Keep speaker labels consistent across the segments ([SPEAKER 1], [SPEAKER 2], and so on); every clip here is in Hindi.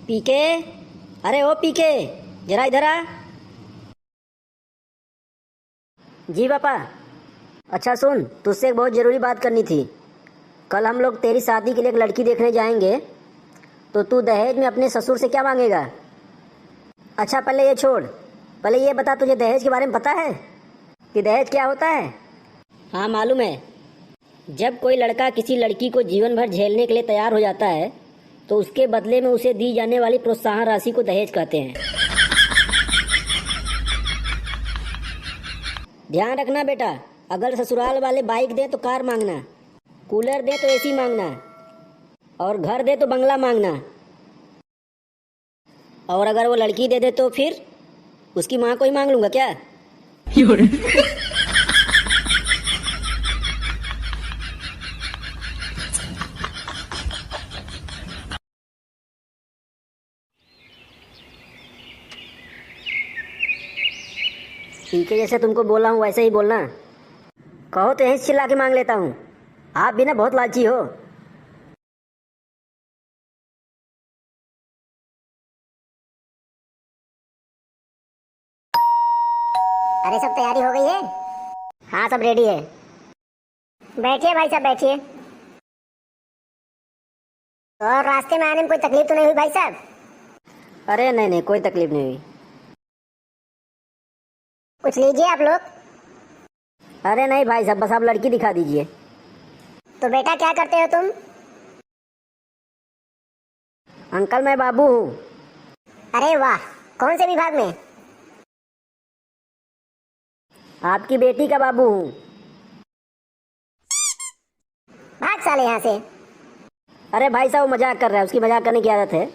[SPEAKER 1] पीके, अरे ओ पीके, जरा इधर आ। जी पापा। अच्छा सुन, तुझसे एक बहुत ज़रूरी बात करनी थी। कल हम लोग तेरी शादी के लिए एक लड़की देखने जाएंगे, तो तू दहेज में अपने ससुर से क्या मांगेगा? अच्छा पहले ये छोड़, पहले ये बता, तुझे दहेज के बारे में पता है कि दहेज क्या होता है? हाँ मालूम है। जब कोई लड़का किसी लड़की को जीवन भर झेलने के लिए तैयार हो जाता है तो उसके बदले में उसे दी जाने वाली प्रोत्साहन राशि को दहेज कहते हैं। ध्यान रखना बेटा, अगर ससुराल वाले बाइक दे तो कार मांगना, कूलर दे तो एसी मांगना, और घर दे तो बंगला मांगना, और अगर वो लड़की दे दे तो फिर उसकी माँ को ही मांग लूंगा क्या? ठीक है, जैसे तुमको बोला हूँ वैसे ही बोलना। कहो तो यहीं चिल्ला के मांग लेता हूँ। आप भी ना बहुत लालची हो।
[SPEAKER 2] अरे सब तैयारी हो गई है? हाँ सब रेडी है। बैठिए भाई साहब बैठिए। और रास्ते में आने में कोई तकलीफ तो नहीं हुई भाई साहब?
[SPEAKER 1] अरे नहीं नहीं, कोई तकलीफ नहीं हुई।
[SPEAKER 2] कुछ लीजिए आप लोग।
[SPEAKER 1] अरे नहीं भाई साहब, बस आप लड़की दिखा दीजिए।
[SPEAKER 2] तो बेटा क्या करते हो तुम?
[SPEAKER 1] अंकल मैं बाबू हूँ।
[SPEAKER 2] अरे वाह, कौन से विभाग में?
[SPEAKER 1] आपकी बेटी का बाबू हूँ।
[SPEAKER 2] भाग साले यहाँ से।
[SPEAKER 1] अरे भाई साहब वो मजाक कर रहा है, उसकी मजाक करने की आदत है।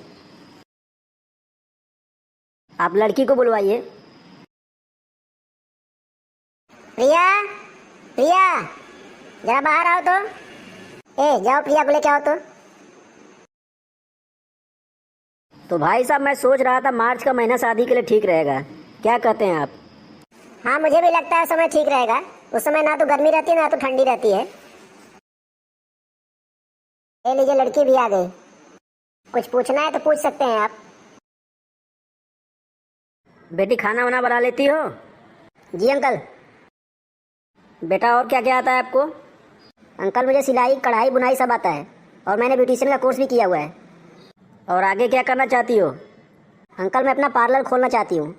[SPEAKER 1] आप लड़की को बुलवाइए।
[SPEAKER 2] प्रिया, प्रिया जरा बाहर आओ तो। जाओ प्रिया को लेके आओ तो।
[SPEAKER 1] तो भाई साहब मैं सोच रहा था मार्च का महीना शादी के लिए ठीक रहेगा, क्या कहते हैं आप?
[SPEAKER 2] हाँ मुझे भी लगता है समय ठीक रहेगा। उस समय ना तो गर्मी रहती है ना तो ठंडी रहती है। ले लीजिए, लड़की भी आ गई। कुछ पूछना है तो पूछ सकते हैं आप।
[SPEAKER 1] बेटी खाना वाना बना लेती हो?
[SPEAKER 2] जी अंकल।
[SPEAKER 1] बेटा और क्या क्या आता है आपको?
[SPEAKER 2] अंकल मुझे सिलाई कढ़ाई बुनाई सब आता है, और मैंने ब्यूटिशियन का कोर्स भी किया हुआ है।
[SPEAKER 1] और आगे क्या करना चाहती हो?
[SPEAKER 2] अंकल मैं अपना पार्लर खोलना चाहती हूँ।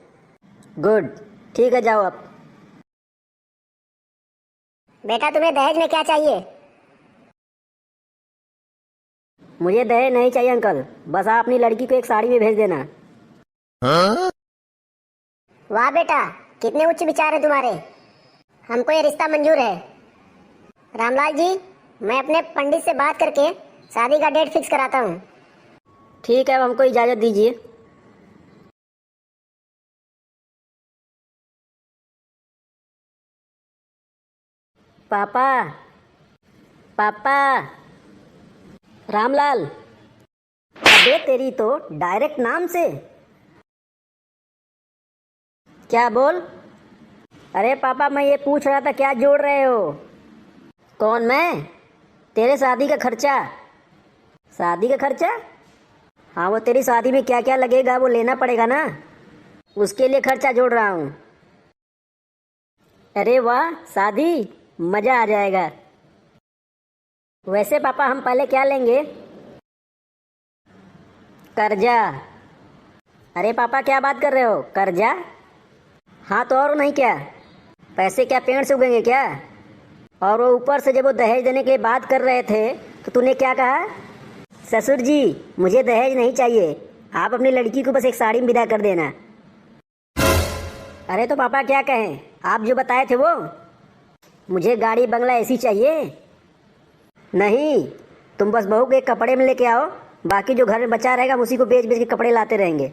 [SPEAKER 1] गुड, ठीक है जाओ आप।
[SPEAKER 2] बेटा तुम्हें दहेज में क्या चाहिए?
[SPEAKER 1] मुझे दहेज नहीं चाहिए अंकल, बस आप अपनी लड़की को एक साड़ी में भेज देना।
[SPEAKER 2] वाह बेटा, कितने उच्च विचार है तुम्हारे। हमको ये रिश्ता मंजूर है। रामलाल जी, मैं अपने पंडित से बात करके शादी का डेट फिक्स कराता हूँ।
[SPEAKER 1] ठीक है, अब हमको इजाज़त दीजिए। पापा, पापा। रामलाल, अबे तेरी तो डायरेक्ट नाम से। क्या बोल? अरे पापा मैं ये पूछ रहा था क्या जोड़ रहे हो? कौन मैं? तेरे शादी का खर्चा। शादी का खर्चा? हाँ वो तेरी शादी में क्या क्या लगेगा वो लेना पड़ेगा ना, उसके लिए खर्चा जोड़ रहा हूँ। अरे वाह, शादी मज़ा आ जाएगा। वैसे पापा हम पहले क्या लेंगे? कर्जा। अरे पापा क्या बात कर रहे हो, कर्जा? हाँ तो और नहीं क्या, पैसे क्या पेड़ से उगेंगे क्या? और वो ऊपर से जब वो दहेज देने के लिए बात कर रहे थे तो तूने क्या कहा? ससुर जी मुझे दहेज नहीं चाहिए, आप अपनी लड़की को बस एक साड़ी में विदा कर देना। अरे तो पापा क्या कहें, आप जो बताए थे वो? मुझे गाड़ी बंगला ऐसी चाहिए। नहीं, तुम बस बहू के कपड़े में लेके आओ, बाकी जो घर में बचा रहेगा हम उसी को बेच बेच के कपड़े लाते रहेंगे।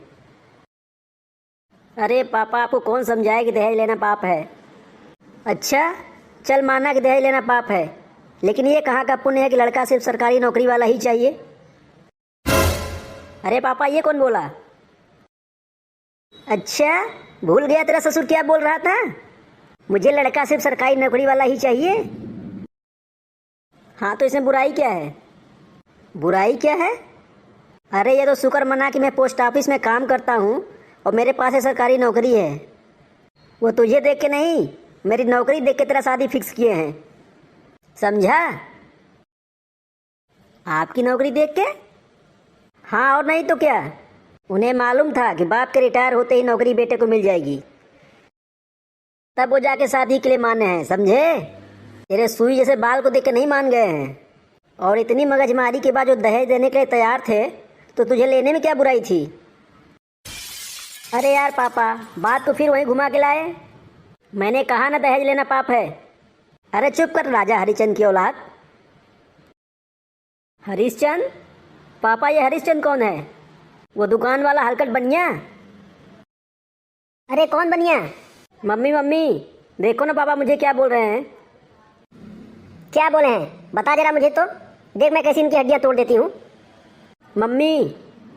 [SPEAKER 1] अरे पापा आपको कौन समझाए कि दहेज लेना पाप है? अच्छा चल माना कि दहेज लेना पाप है, लेकिन ये कहाँ का पुण्य है कि लड़का सिर्फ सरकारी नौकरी वाला ही चाहिए? अरे पापा ये कौन बोला? अच्छा भूल गया तेरा ससुर क्या बोल रहा था? मुझे लड़का सिर्फ सरकारी नौकरी वाला ही चाहिए। हाँ तो इसमें बुराई क्या है? बुराई क्या है? अरे ये तो शुक्र मना कि मैं पोस्ट ऑफिस में काम करता हूँ और मेरे पास है सरकारी नौकरी है। वो तुझे देख के नहीं, मेरी नौकरी देख के तेरा शादी फिक्स किए हैं, समझा? आपकी नौकरी देख के? हाँ और नहीं तो क्या। उन्हें मालूम था कि बाप के रिटायर होते ही नौकरी बेटे को मिल जाएगी, तब वो जाके शादी के लिए माने हैं, समझे? तेरे सुई जैसे बाल को देख के नहीं मान गए हैं। और इतनी मगजमारी के बाद जो दहेज देने के लिए तैयार थे, तो तुझे लेने में क्या बुराई थी? अरे यार पापा, बात तो फिर वहीं घुमा के लाए। मैंने कहा ना दहेज लेना पाप है। अरे चुप कर राजा हरिश्चंद्र की औलाद। हरिश्चंद्र? पापा ये हरिश्चंद्र कौन है? वो दुकान वाला हलकट बनिया?
[SPEAKER 2] अरे कौन बनिया?
[SPEAKER 1] मम्मी मम्मी देखो ना पापा मुझे क्या बोल रहे हैं।
[SPEAKER 2] क्या बोले हैं? बता जरा मुझे तो, देख मैं कैसी इनकी हड्डियां तोड़ देती हूँ।
[SPEAKER 1] मम्मी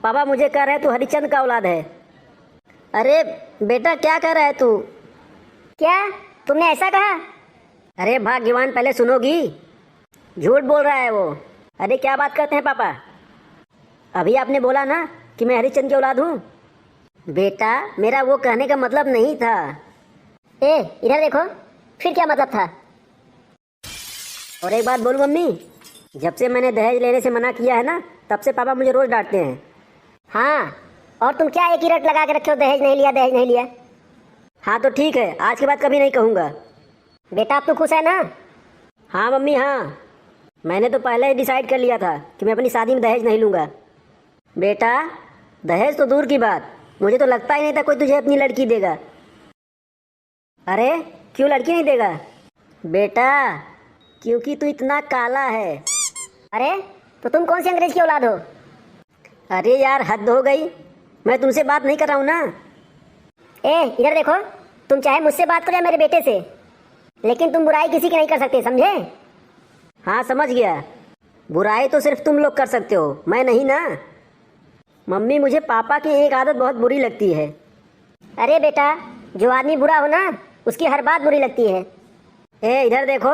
[SPEAKER 1] पापा मुझे कह रहे हैं तू हरिश्चंद्र का औलाद है। अरे बेटा क्या कह रहा है तू?
[SPEAKER 2] क्या तुमने ऐसा कहा?
[SPEAKER 1] अरे भाग्यवान पहले सुनोगी, झूठ बोल रहा है वो। अरे क्या बात करते हैं पापा, अभी आपने बोला ना कि मैं हरिश्चंद्र की औलाद हूँ। बेटा मेरा वो कहने का मतलब नहीं था।
[SPEAKER 2] ए इधर देखो, फिर क्या मतलब था?
[SPEAKER 1] और एक बात बोलूं मम्मी, जब से मैंने दहेज लेने से मना किया है ना, तब से पापा मुझे रोज डांटते हैं।
[SPEAKER 2] हाँ, और तुम क्या एक ही रट लगा के रखे हो, दहेज नहीं लिया दहेज नहीं लिया।
[SPEAKER 1] हाँ तो ठीक है, आज के बाद कभी नहीं कहूँगा।
[SPEAKER 2] बेटा अब तो खुश है ना?
[SPEAKER 1] हाँ मम्मी हाँ, मैंने तो पहले ही डिसाइड कर लिया था कि मैं अपनी शादी में दहेज नहीं लूँगा। बेटा दहेज तो दूर की बात, मुझे तो लगता ही नहीं था कोई तुझे अपनी लड़की देगा। अरे क्यों लड़की नहीं देगा? बेटा क्योंकि तू इतना काला है।
[SPEAKER 2] अरे तो तुम कौन सी अंग्रेज की औलाद हो?
[SPEAKER 1] अरे यार हद हो गई, मैं तुमसे बात नहीं कर रहा हूँ ना।
[SPEAKER 2] ए इधर देखो, तुम चाहे मुझसे बात करो या मेरे बेटे से, लेकिन तुम बुराई किसी की नहीं कर सकते, समझे?
[SPEAKER 1] हाँ समझ गया, बुराई तो सिर्फ तुम लोग कर सकते हो, मैं नहीं ना। मम्मी मुझे पापा की एक आदत बहुत बुरी लगती है।
[SPEAKER 2] अरे बेटा, जो आदमी बुरा हो ना, उसकी हर बात बुरी लगती है।
[SPEAKER 1] ए इधर देखो,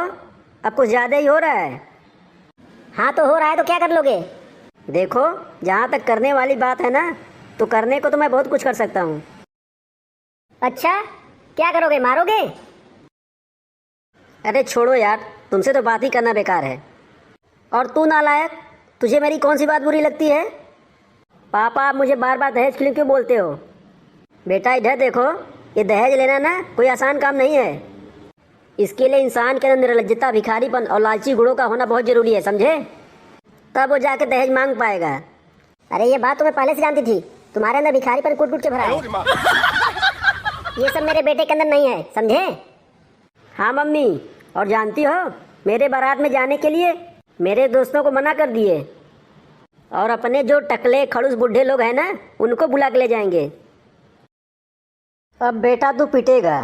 [SPEAKER 1] अब कुछ ज़्यादा ही हो रहा है।
[SPEAKER 2] हाँ तो हो रहा है तो क्या कर लोगे?
[SPEAKER 1] देखो जहाँ तक करने वाली बात है ना, तो करने को तो मैं बहुत कुछ कर सकता हूँ।
[SPEAKER 2] अच्छा क्या करोगे, मारोगे?
[SPEAKER 1] अरे छोड़ो यार, तुमसे तो बात ही करना बेकार है। और तू नालायक, तुझे मेरी कौन सी बात बुरी लगती है? पापा आप मुझे बार बार दहेज के लिए क्यों बोलते हो? बेटा इधर देखो, ये दहेज लेना ना कोई आसान काम नहीं है। इसके लिए इंसान के अंदर निर्लज्जता, भिखारीपन और लालची गुणों का होना बहुत जरूरी है, समझे? तब वो जाके दहेज मांग पाएगा।
[SPEAKER 2] अरे ये बात तो मैं पहले से जानती थी, तुम्हारे अंदर भिखारीपन कूट कूट के भरा है। ये सब मेरे बेटे के अंदर नहीं है, समझे?
[SPEAKER 1] हाँ मम्मी, और जानती हो मेरे बारात में जाने के लिए मेरे दोस्तों को मना कर दिए, और अपने जो टकले खड़ूस बुढ़े लोग हैं ना, उनको बुला के ले जाएंगे। अब बेटा तू पिटेगा।